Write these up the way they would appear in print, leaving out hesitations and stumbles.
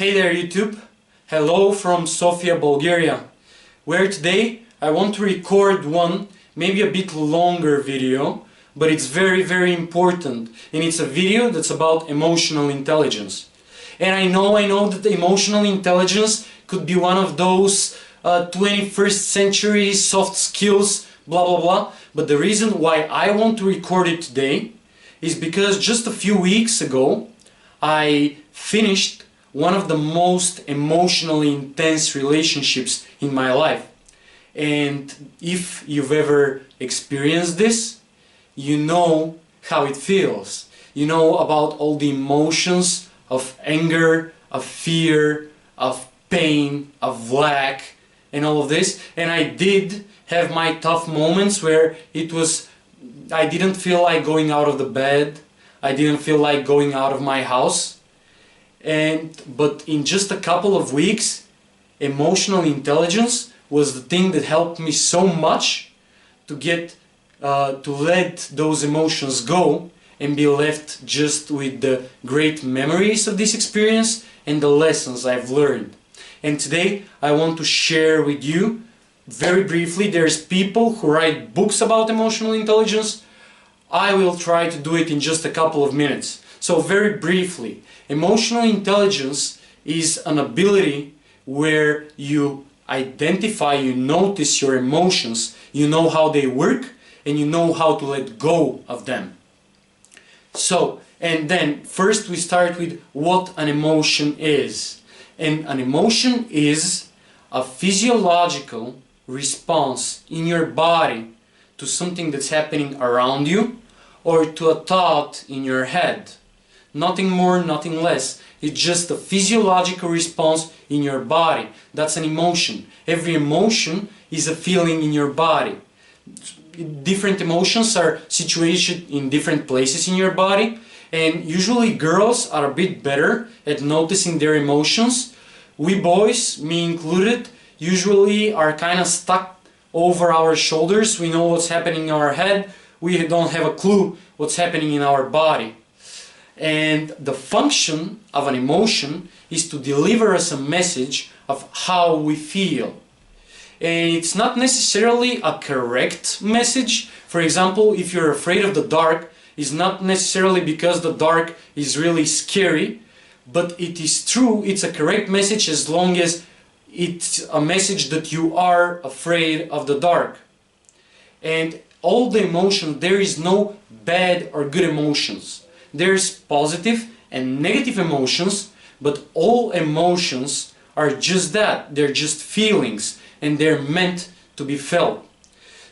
Hey there YouTube, hello from Sofia, Bulgaria, where today I want to record one, maybe a bit longer video, but it's very important, and it's a video that's about emotional intelligence. And I know that emotional intelligence could be one of those 21st century soft skills, blah blah blah, but the reason why I want to record it today is because just a few weeks ago I finished one of the most emotionally intense relationships in my life. And if you've ever experienced this, you know how it feels. You know about all the emotions of anger, of fear, of pain, of lack, and all of this. And I did have my tough moments where I didn't feel like going out of the bed. I didn't feel like going out of my house. But in just a couple of weeks, emotional intelligence was the thing that helped me so much to let those emotions go and be left just with the great memories of this experience and the lessons I've learned. And today I want to share with you very briefly. There's people who write books about emotional intelligence. I will try to do it in just a couple of minutes. So very briefly, emotional intelligence is an ability where you identify, you notice your emotions, you know how they work, and you know how to let go of them. So, and then first we start with what an emotion is. And an emotion is a physiological response in your body to something that's happening around you or to a thought in your head. Nothing more, nothing less. It's just a physiological response in your body. That's an emotion. Every emotion is a feeling in your body. Different emotions are situated in different places in your body, and usually girls are a bit better at noticing their emotions. We boys, me included, usually are kind of stuck over our shoulders. We know what's happening in our head. We don't have a clue what's happening in our body. And the function of an emotion is to deliver us a message of how we feel. And it's not necessarily a correct message. For example, if you're afraid of the dark, it's not necessarily because the dark is really scary, but it is true, it's a correct message as long as it's a message that you are afraid of the dark. And all the emotions, there is no bad or good emotions. There's positive and negative emotions, but all emotions are just that. They're just feelings, and they're meant to be felt.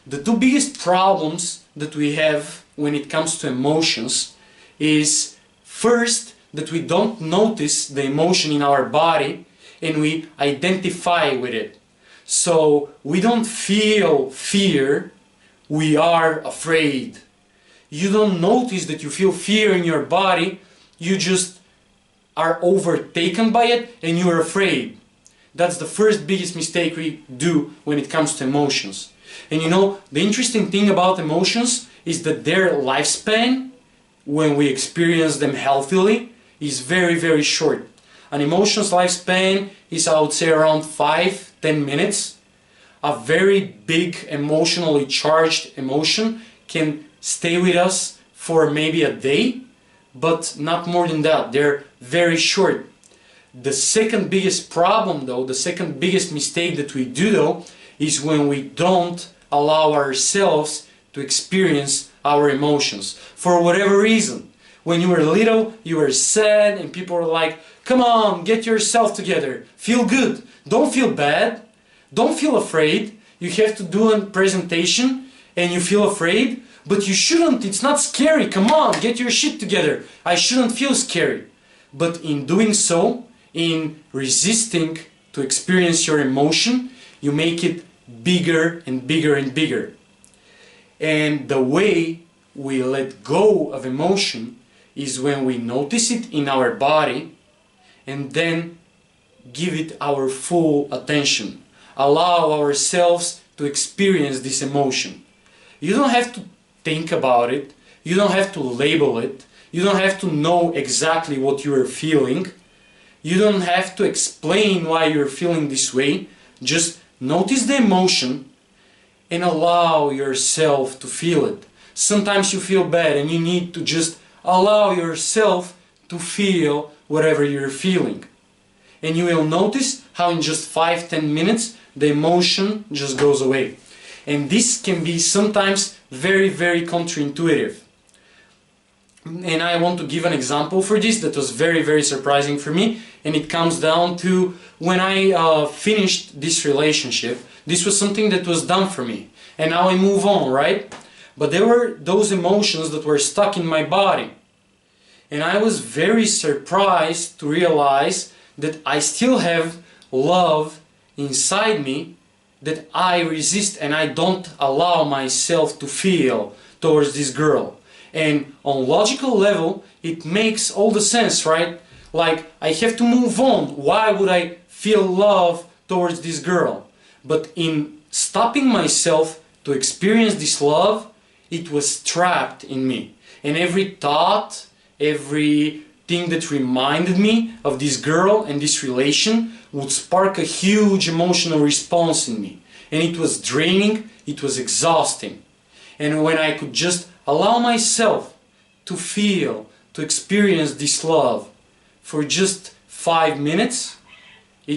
The two biggest problems that we have when it comes to emotions is first that we don't notice the emotion in our body and we identify with it. So we don't feel fear, we are afraid. You don't notice that you feel fear in your body, you just are overtaken by it and you're afraid. That's the first biggest mistake we do when it comes to emotions. And you know, the interesting thing about emotions is that their lifespan, when we experience them healthily, is very short. An emotion's lifespan is, I would say, around 5-10 minutes. A very big emotionally charged emotion can stay with us for maybe a day, but not more than that. They're very short. The second biggest problem though, the second biggest mistake that we do though, is when we don't allow ourselves to experience our emotions. For whatever reason. When you were little, you were sad and people were like, come on, get yourself together, feel good, don't feel bad, don't feel afraid. You have to do a presentation and you feel afraid, but you shouldn't, it's not scary, come on, get your shit together. I shouldn't feel scary. But in doing so, in resisting to experience your emotion, you make it bigger and bigger and bigger. And the way we let go of emotion is when we notice it in our body and then give it our full attention. Allow ourselves to experience this emotion. You don't have to think about it, you don't have to label it, you don't have to know exactly what you are feeling. You don't have to explain why you're feeling this way. Just notice the emotion and allow yourself to feel it. Sometimes you feel bad and you need to just allow yourself to feel whatever you're feeling. And you will notice how in just 5-10 minutes the emotion just goes away. And this can be sometimes very, very counterintuitive. And I want to give an example for this that was very, very surprising for me. And it comes down to when I finished this relationship. This was something that was done for me. And now I move on, right? But there were those emotions that were stuck in my body. And I was very surprised to realize that I still have love inside me that I resist and I don't allow myself to feel towards this girl. And on logical level, it makes all the sense, right? Like, I have to move on. Why would I feel love towards this girl? But in stopping myself to experience this love, it was trapped in me. And every thought, everything that reminded me of this girl and this relation would spark a huge emotional response in me. And it was draining, it was exhausting. And when I could just allow myself to feel, to experience this love for just 5 minutes, I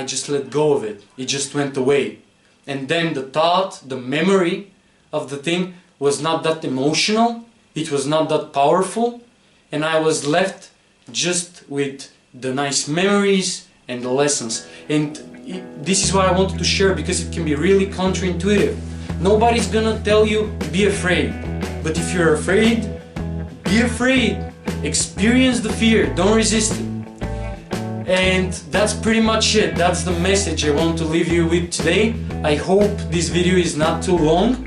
just let go of it. It just went away. And then the thought, the memory of the thing was not that emotional, it was not that powerful, and I was left just with the nice memories and the lessons. And this is what I wanted to share because it can be really counterintuitive. Nobody's gonna tell you, be afraid. But if you're afraid, be afraid. Experience the fear, don't resist it. And that's pretty much it. That's the message I want to leave you with today. I hope this video is not too long.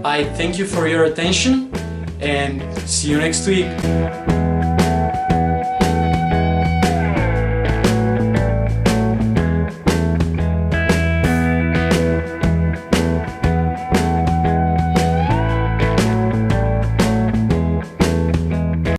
I thank you for your attention and see you next week.